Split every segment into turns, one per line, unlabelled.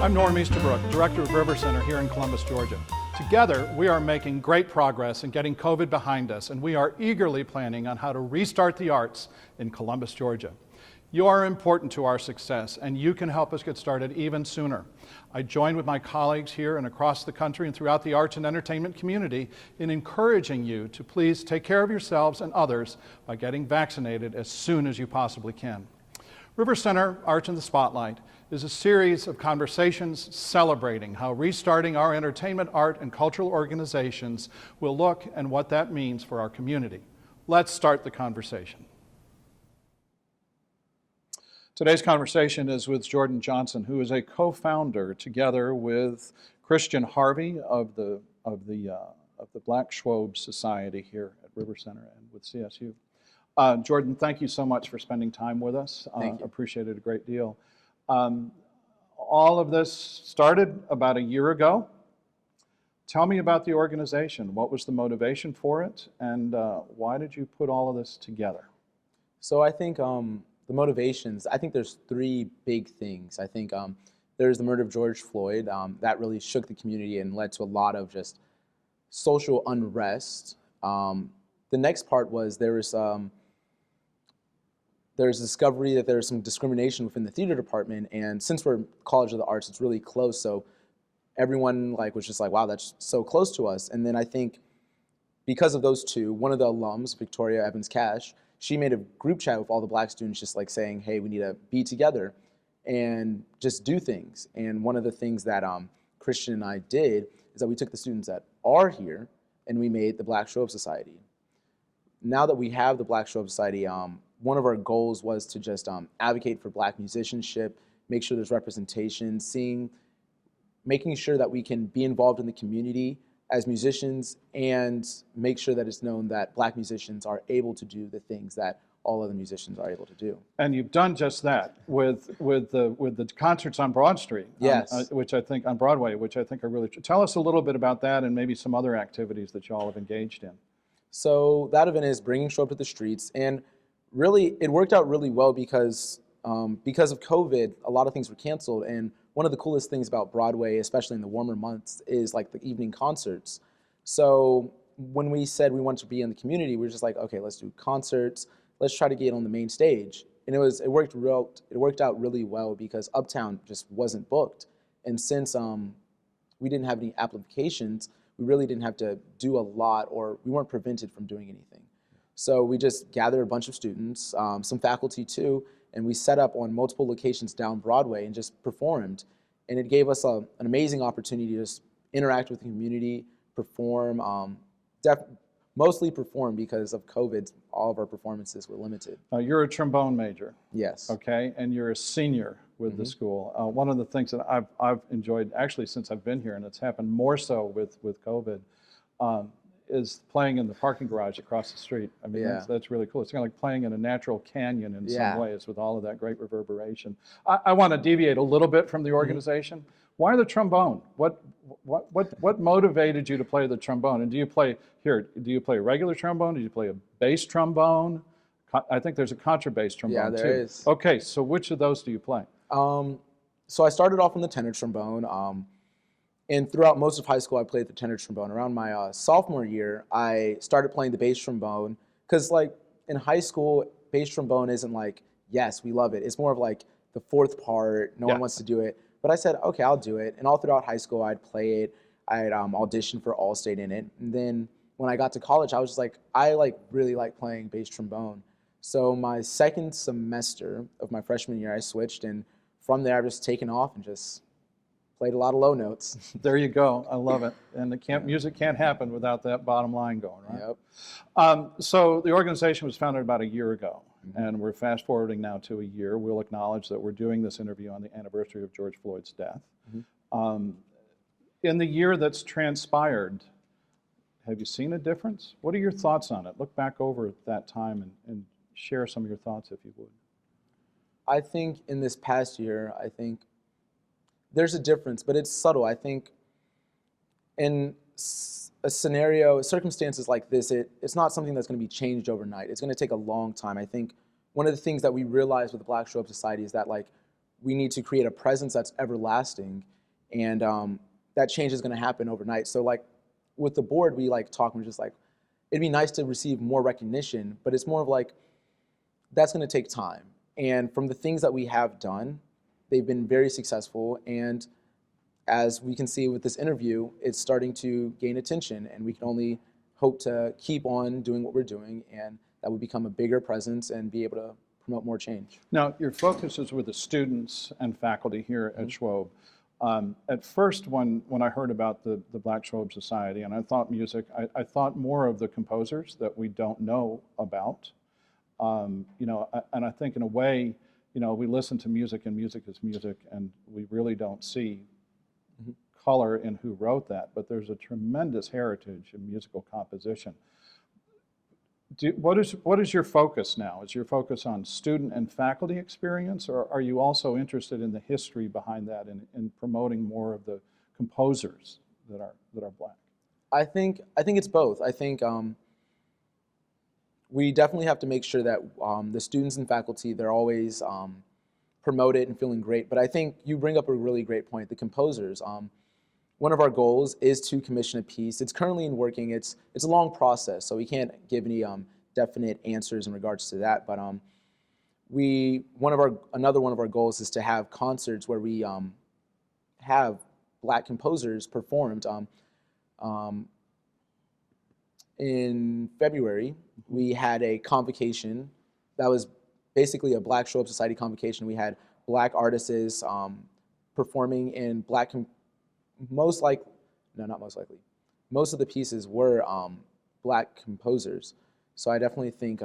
I'm Norm Easterbrook, Director of River Center here in Columbus, Georgia. Together, we are making great progress in getting COVID behind us, and we are eagerly planning on how to restart the arts in Columbus, Georgia. You are important to our success, and you can help us get started even sooner. I join with my colleagues here and across the country and throughout the arts and entertainment community in encouraging you to please take care of yourselves and others by getting vaccinated as soon as you possibly can. River Center Arts in the Spotlight is a series of conversations celebrating how restarting our entertainment, art, and cultural organizations will look and what that means for our community. Let's start the conversation. Today's conversation is with Jordan Johnson, who is a co-founder together with Christian Harvey of the Black Schwob Society here at River Center and with CSU. Jordan, thank you so much for spending time with us.
Thank you.
Appreciate it a great deal. All of this started about a year ago. Tell me about the organization. What was the motivation for it, and why did you put all of this together?
So I think the motivations, I think there's three big things. I think there's the murder of George Floyd. That really shook the community and led to a lot of just social unrest. The next part was there's discovery that there's some discrimination within the theater department, and since we're College of the Arts, it's really close, so everyone was just like, wow, that's so close to us. And then I think because of those two, one of the alums, Victoria Evans Cash, she made a group chat with all the Black students just like saying, hey, we need to be together and just do things. And one of the things that Christian and I did is that we took the students that are here and we made the Black Schwob Society. Now that we have the Black Schwob Society, one of our goals was to just advocate for Black musicianship, make sure there's representation, making sure that we can be involved in the community as musicians and make sure that it's known that Black musicians are able to do the things that all other musicians are able to do.
And you've done just that with the concerts on Broad Street,
yes,
on Broadway, which I think are really. Tell us a little bit about that and maybe some other activities that you all have engaged in.
So that event is bringing Schwob to the streets, and really, it worked out really well because of COVID, a lot of things were canceled. And one of the coolest things about Broadway, especially in the warmer months, is like the evening concerts. So when we said we wanted to be in the community, we were just like, okay, let's do concerts. Let's try to get on the main stage. And it worked out really well because Uptown just wasn't booked. And since we didn't have any applications, we really didn't have to do a lot, or we weren't prevented from doing anything. So we just gathered a bunch of students, some faculty too, and we set up on multiple locations down Broadway and just performed. And it gave us an amazing opportunity to just interact with the community, perform, mostly perform because of COVID, all of our performances were limited.
You're a trombone major.
Yes.
Okay, and you're a senior with the school. One of the things that I've enjoyed actually since I've been here, and it's happened more so with COVID, is playing in the parking garage across the street. I mean, that's really cool. It's kind of like playing in a natural canyon in some ways with all of that great reverberation. I want to deviate a little bit from the organization. Why the trombone? What motivated you to play the trombone? And do you play a regular trombone? Do you play a bass trombone? I think there's a contrabass trombone too.
Yeah, there is.
Okay, so which of those do you play?
So I started off on the tenor trombone. And throughout most of high school, I played the tenor trombone. Around my sophomore year, I started playing the bass trombone because, in high school, bass trombone isn't like, yes, we love it. It's more of like the fourth part. No one wants to do it. But I said, okay, I'll do it. And all throughout high school, I'd play it. I'd audition for All-State in it. And then when I got to college, I was just like, I really like playing bass trombone. So my second semester of my freshman year, I switched. And from there, I've just taken off and just played a lot of low notes.
There you go. I love it. And music can't happen without that bottom line going, right?
Yep.
So the organization was founded about a year ago, and we're fast forwarding now to a year. We'll acknowledge that we're doing this interview on the anniversary of George Floyd's death. In the year that's transpired, have you seen a difference? What are your thoughts on it? Look back over that time and share some of your thoughts, if you would.
I think in this past year, there's a difference, but it's subtle. I think in circumstances like this, it's not something that's going to be changed overnight. It's going to take a long time. I think one of the things that we realized with the Black Schwob Society is that we need to create a presence that's everlasting, and that change is going to happen overnight. So like with the board, we like talk, and we're just like, it'd be nice to receive more recognition, but it's more of like, that's going to take time. And from the things that we have done, they've been very successful. And as we can see with this interview, it's starting to gain attention, and we can only hope to keep on doing what we're doing, and that would become a bigger presence and be able to promote more change.
Now, your focus is with the students and faculty here at Schwob. At first, when I heard about the Black Schwob Society, and I thought music, I thought more of the composers that we don't know about. You know, and I think in a way, you know, we listen to music and music is music, and we really don't see color in who wrote that, but there's a tremendous heritage in musical composition. What is your focus now? Is your focus on student and faculty experience, or are you also interested in the history behind that and in promoting more of the composers that are Black?
I think it's both. I think we definitely have to make sure that the students and faculty, they're always promoted and feeling great. But I think you bring up a really great point, the composers. One of our goals is to commission a piece. It's currently in working. It's a long process, so we can't give any definite answers in regards to that. But another one of our goals is to have concerts where we have Black composers performed. In February, we had a convocation that was basically a Black Schwob Society convocation. We had Black artists performing in most of the pieces were Black composers. So I definitely think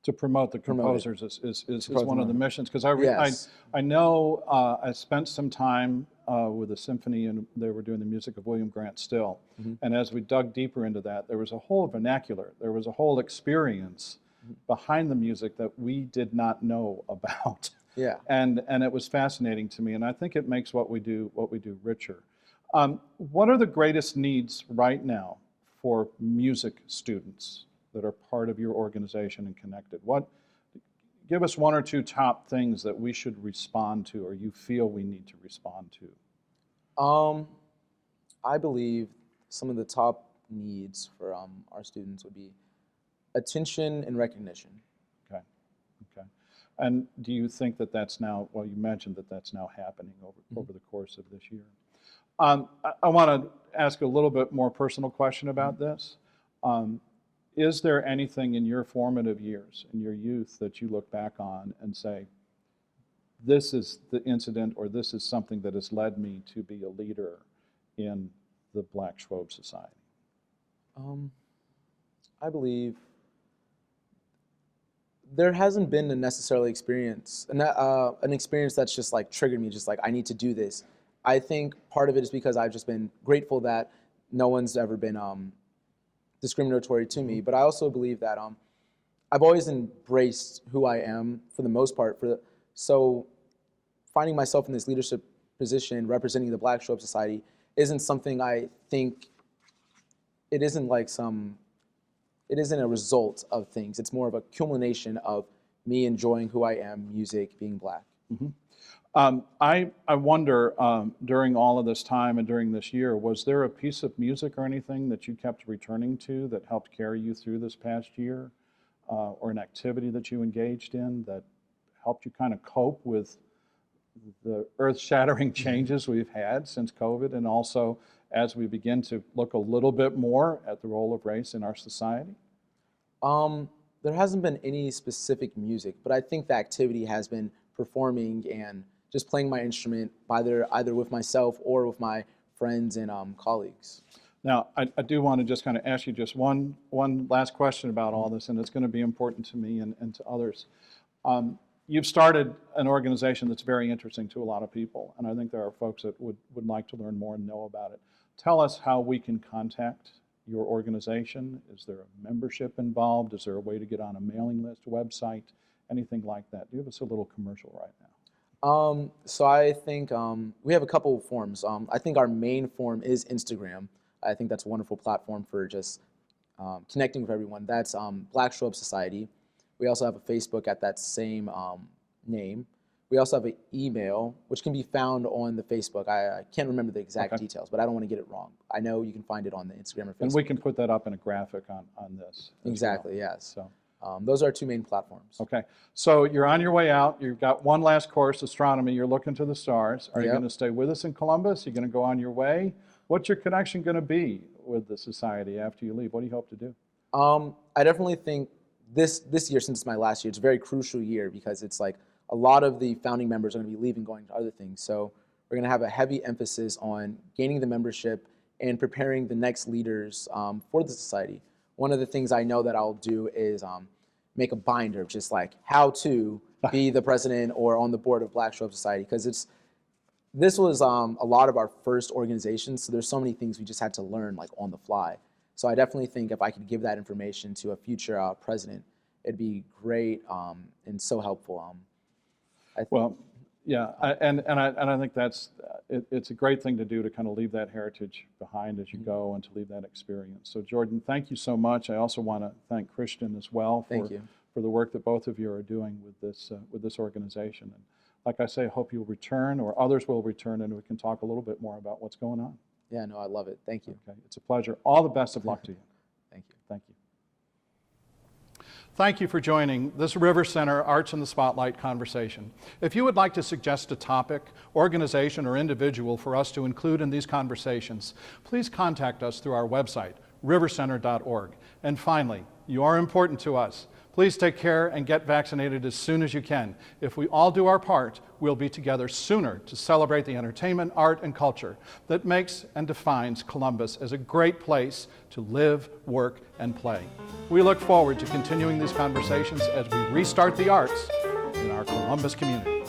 to promote the composers is one of the missions, because
Yes.
I know I spent some time with the symphony, and they were doing the music of William Grant Still. And as we dug deeper into that, there was a whole vernacular, there was a whole experience behind the music that we did not know about.
Yeah.
And it was fascinating to me, and I think it makes what we do richer. What are the greatest needs right now for music students that are part of your organization and connected? Give us one or two top things that we should respond to, or you feel we need to respond to.
I believe some of the top needs for our students would be attention and recognition.
Okay. And do you think that that's now, well, you mentioned that that's now happening over the course of this year. I want to ask a little bit more personal question about this. Is there anything in your formative years, in your youth, that you look back on and say, this is the incident, or this is something that has led me to be a leader in the Black Schwob Society?
I believe there hasn't been a necessarily an experience that's just like triggered me, just like I need to do this. I think part of it is because I've just been grateful that no one's ever been discriminatory to me, but I also believe that I've always embraced who I am for the most part. So finding myself in this leadership position representing the Black Schwob Society isn't something I think, it isn't a result of things. It's more of a culmination of me enjoying who I am, music, being Black.
I wonder, during all of this time and during this year, was there a piece of music or anything that you kept returning to that helped carry you through this past year, or an activity that you engaged in that helped you kind of cope with the earth-shattering changes we've had since COVID, and also as we begin to look a little bit more at the role of race in our society?
There hasn't been any specific music, but I think the activity has been performing and just playing my instrument, either with myself or with my friends and colleagues.
Now, I do want to just kind of ask you just one last question about all this, and it's going to be important to me and to others. You've started an organization that's very interesting to a lot of people, and I think there are folks that would like to learn more and know about it. Tell us how we can contact your organization. Is there a membership involved? Is there a way to get on a mailing list, website, anything like that? Give us a little commercial right now.
So I think we have a couple of forms. I think our main form is Instagram. I think that's a wonderful platform for just connecting with everyone. That's Black Schwob Society. We also have a Facebook at that same name. We also have an email, which can be found on the Facebook. I can't remember the exact
Okay.
details, but I don't want to get it wrong. I know you can find it on the Instagram or Facebook.
And we can put that up in a graphic on this. as
Exactly,
well.
yes.
So,
Those are our two main platforms.
okay. So you're on your way out. You've got one last course, astronomy. You're looking to the stars. Are you
Yep.
going to stay with us in Columbus? You're going to go on your way? What's your connection going to be with the society after you leave? What do you hope to do?
I definitely think this year, since it's my last year, it's a very crucial year because it's like a lot of the founding members are going to be leaving, going to other things. So we're going to have a heavy emphasis on gaining the membership and preparing the next leaders for the society. One of the things I know that I'll do is make a binder of just like how to be the president or on the board of Black Schwob Society, because this was a lot of our first organization, so there's so many things we just had to learn like on the fly. So I definitely think if I could give that information to a future president, it'd be great and so helpful.
Well, yeah, and I think that's it's a great thing to do, to kind of leave that heritage behind as you go and to leave that experience. So Jordan, thank you so much. I also want to thank Christian as well
Thank you.
for the work that both of you are doing with this organization. And like I say, I hope you'll return, or others will return, and we can talk a little bit more about what's going on.
Yeah, no, I love it. Thank you.
Okay, it's a pleasure. All the best of luck to you.
Thank you.
Thank you. Thank you for joining this River Center Arts in the Spotlight conversation. If you would like to suggest a topic, organization, or individual for us to include in these conversations, please contact us through our website, rivercenter.org. And finally, you are important to us. Please take care and get vaccinated as soon as you can. If we all do our part, we'll be together sooner to celebrate the entertainment, art, and culture that makes and defines Columbus as a great place to live, work, and play. We look forward to continuing these conversations as we restart the arts in our Columbus community.